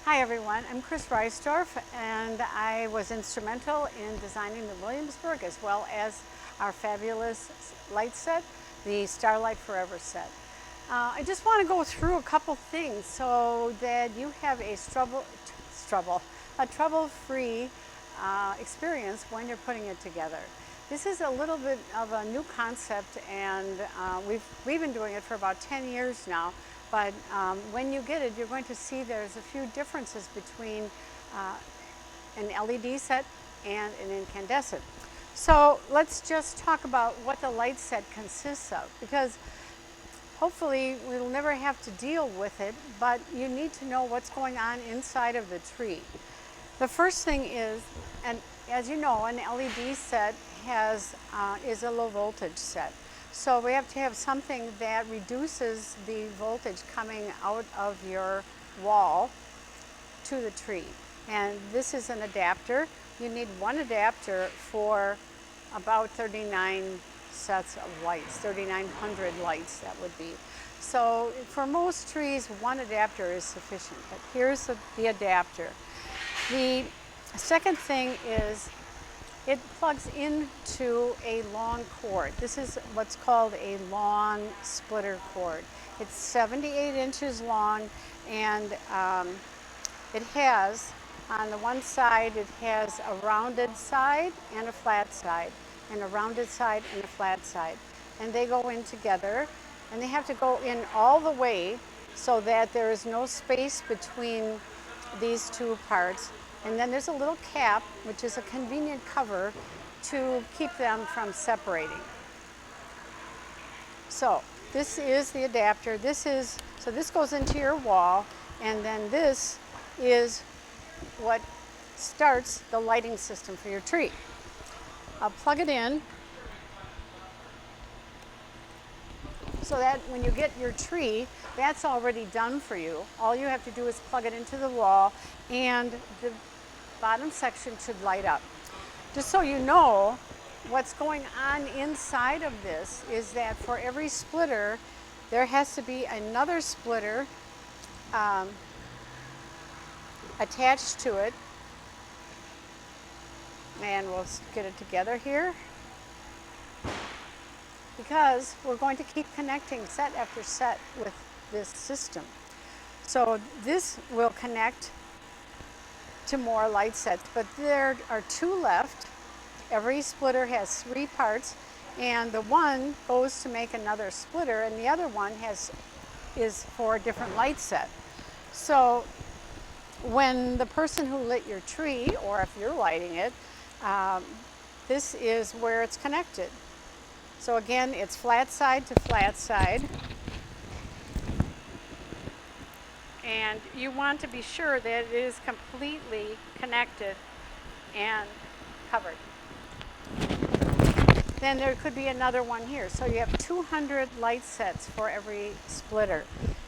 Hi everyone, I'm Chris Reisdorf and I was instrumental in designing the Williamsburg as well as our fabulous light set, the Starlight Forever set. I just want to go through a couple things so that you have a trouble-free experience when you're putting it together. This is a little bit of a new concept, and we've been doing it for about 10 years now. But when you get it, you're going to see there's a few differences between an LED set and an incandescent. So let's just talk about what the light set consists of, because hopefully we'll never have to deal with it, but you need to know what's going on inside of the tree. The first thing is, and as you know, an LED set is a low voltage set. So we have to have something that reduces the voltage coming out of your wall to the tree. And this is an adapter. You need one adapter for about 39 sets of lights, 3,900 lights that would be. So for most trees, one adapter is sufficient, but here's the adapter. The second thing is it plugs into a long cord. This is what's called a long splitter cord. It's 78 inches long, and it has, on the one side, it has a rounded side and a flat side, and a rounded side and a flat side. And they go in together, and they have to go in all the way so that there is no space between these two parts. And then there's a little cap, which is a convenient cover to keep them from separating. So this is the adapter. So this goes into your wall, and then this is what starts the lighting system for your tree. I'll plug it in so that when you get your tree, that's already done for you. All you have to do is plug it into the wall, and the bottom section should light up. Just so you know, what's going on inside of this is that for every splitter, there has to be another splitter attached to it. And we'll get it together here, because we're going to keep connecting set after set with this system. So this will connect to more light sets, but there are two left. Every splitter has 3 parts, and the one goes to make another splitter, and the other one is for a different light set. So when the person who lit your tree, or if you're lighting it, this is where it's connected. So again, it's flat side to flat side. And you want to be sure that it is completely connected and covered. Then there could be another one here. So you have 200 light sets for every splitter.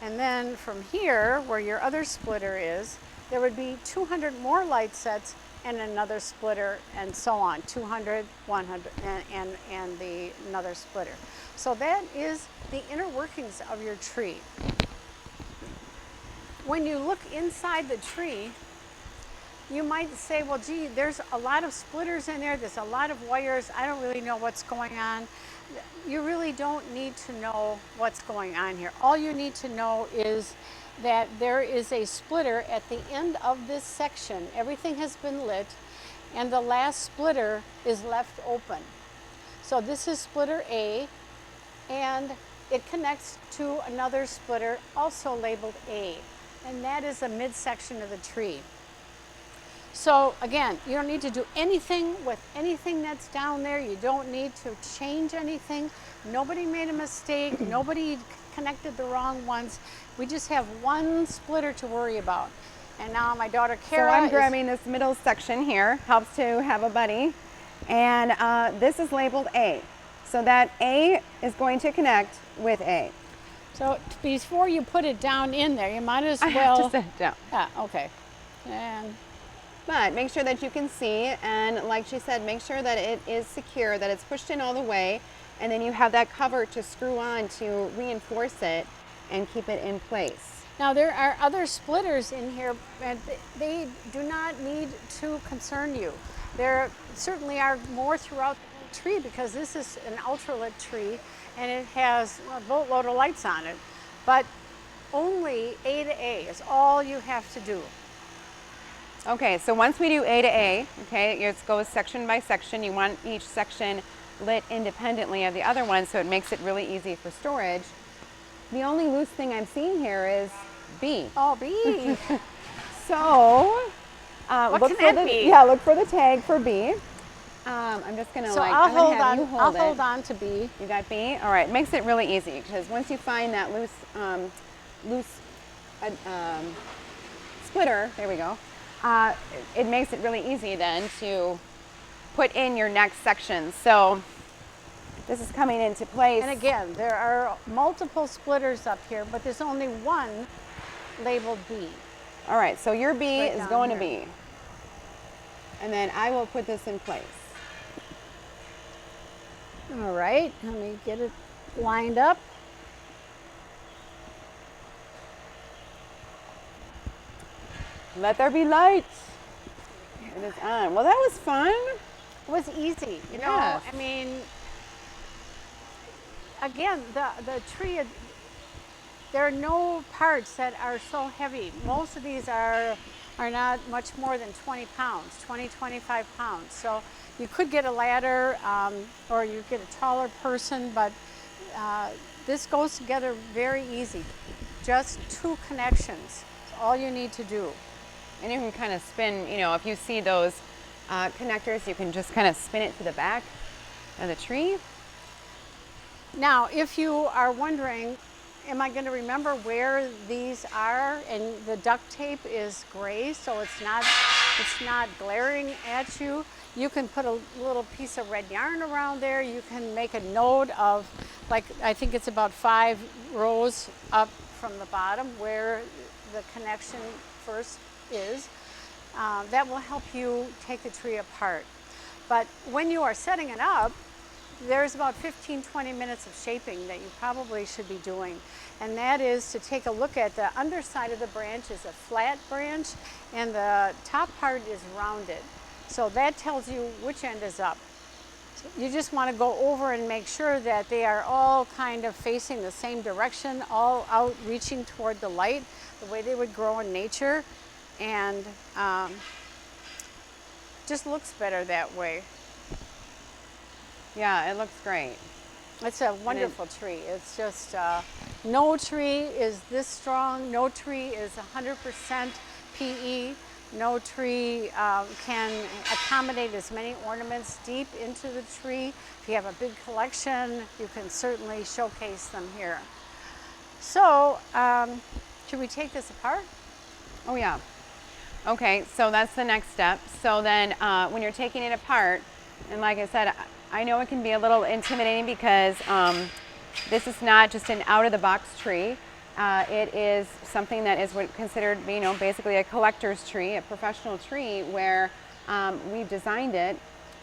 And then from here, where your other splitter is, there would be 200 more light sets and another splitter, and so on, 200, 100, and another splitter. So that is the inner workings of your tree. When you look inside the tree, you might say, well, gee, there's a lot of splitters in there, there's a lot of wires, I don't really know what's going on. You really don't need to know what's going on here. All you need to know is that there is a splitter at the end of this section. Everything has been lit, and the last splitter is left open. So this is splitter A, and it connects to another splitter also labeled A, and that is the midsection of the tree. So again, you don't need to do anything with anything that's down there. You don't need to change anything. Nobody made a mistake. Nobody connected the wrong ones. We just have one splitter to worry about. And now my daughter Kara. So I'm grabbing this middle section here. Helps to have a buddy. And this is labeled A. So that A is going to connect with A. So before you put it down in there, you might as well. I have to set it down. Yeah, okay. And but make sure that you can see, and like she said, make sure that it is secure, that it's pushed in all the way, and then you have that cover to screw on to reinforce it and keep it in place. Now there are other splitters in here, and they do not need to concern you. There certainly are more throughout the tree because this is an ultralit tree and it has a boatload of lights on it. But only A to A is all you have to do. Okay, so once we do A to A, okay, it goes section by section. You want each section lit independently of the other one, so it makes it really easy for storage. The only loose thing I'm seeing here is B. Oh, B. So What can that be? Yeah, look for the tag for B. I'm just gonna So like I'll I'm gonna hold have on. you hold I'll it. hold on to B. You got B? All right, makes it really easy because once you find that loose splitter, there we go. It makes it really easy then to put in your next section. So this is coming into place. And again, there are multiple splitters up here, but there's only one labeled B. All right, so your B Right is down going here. to B. And then I will put this in place. All right, let me get it lined up. Let there be light. It is on. Well, that was fun. It was easy, you know. Yes. I mean, again, the tree, there are no parts that are so heavy. Most of these are not much more than 20 pounds, 20, 25 pounds. So you could get a ladder or you get a taller person, but this goes together very easy. Just 2 connections, that's all you need to do. And you can kind of spin, you know, if you see those connectors, you can just kind of spin it to the back of the tree. Now, if you are wondering, am I going to remember where these are? And the duct tape is gray, so it's not glaring at you. You can put a little piece of red yarn around there. You can make a note of, like, I think it's about 5 rows up from the bottom where the connection first is. That will help you take the tree apart. But when you are setting it up, there's about 15-20 minutes of shaping that you probably should be doing. And that is to take a look at the underside of the branch is a flat branch and the top part is rounded. So that tells you which end is up. You just want to go over and make sure that they are all kind of facing the same direction, all out reaching toward the light, the way they would grow in nature. And just looks better that way. Yeah, it looks great. It's a wonderful tree. It's just, no tree is this strong. No tree is 100% PE. No tree can accommodate as many ornaments deep into the tree. If you have a big collection, you can certainly showcase them here. So, should we take this apart? Oh yeah. Okay, so that's the next step. So then when you're taking it apart, and like I said, I know it can be a little intimidating because this is not just an out-of-the-box tree. It is something that is considered, you know, basically a collector's tree, a professional tree where we've designed it.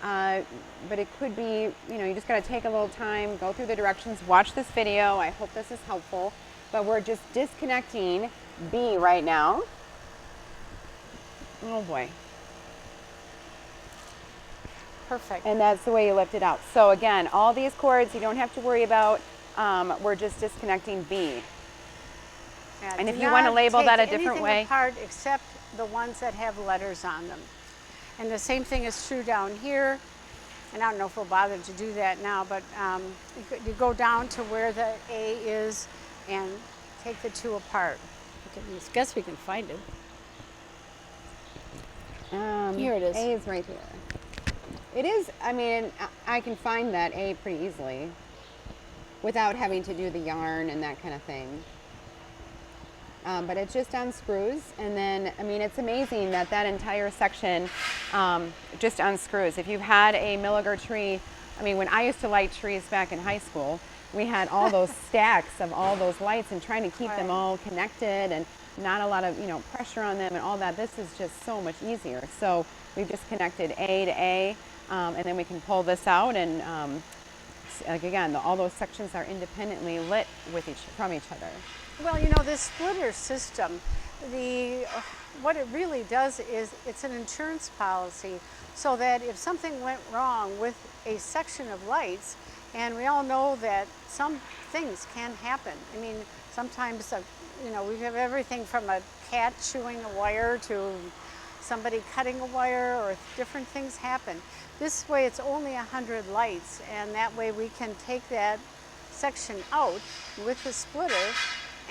But it could be, you know, you just got to take a little time, go through the directions, watch this video. I hope this is helpful. But we're just disconnecting B right now. Oh boy. Perfect. And that's the way you lift it out. So again, all these cords you don't have to worry about. We're just disconnecting B. Yeah, And do if you want to not label take that a different anything way. apart except the ones that have letters on them. And the same thing is true down here. And I don't know if we'll bother to do that now, but you go down to where the A is and take the 2 apart. I guess we can find it. Here it is. A is right here. It is, I mean, I can find that A pretty easily without having to do the yarn and that kind of thing. But it just unscrews, and then, I mean, it's amazing that that entire section just unscrews. If you've had a Milliger tree, I mean, when I used to light trees back in high school, we had all those stacks of all those lights and trying to keep them all connected and not a lot of, you know, pressure on them and all that. This is just so much easier. So we've just connected A to A, and then we can pull this out and like again, all those sections are independently lit with from each other. Well, you know, this splitter system, the what it really does is it's an insurance policy so that if something went wrong with a section of lights, and we all know that some things can happen. I mean, sometimes, you know, we have everything from a cat chewing a wire to somebody cutting a wire, or different things happen. This way it's only 100 lights, and that way we can take that section out with the splitter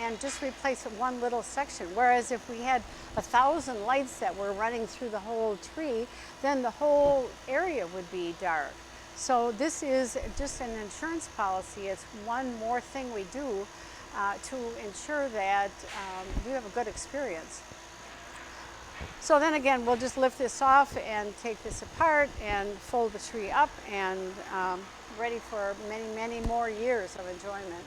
and just replace one little section. Whereas if we had 1,000 lights that were running through the whole tree, then the whole area would be dark. So this is just an insurance policy. It's one more thing we do to ensure that you have a good experience. So then again, we'll just lift this off and take this apart and fold the tree up, and ready for many, many more years of enjoyment.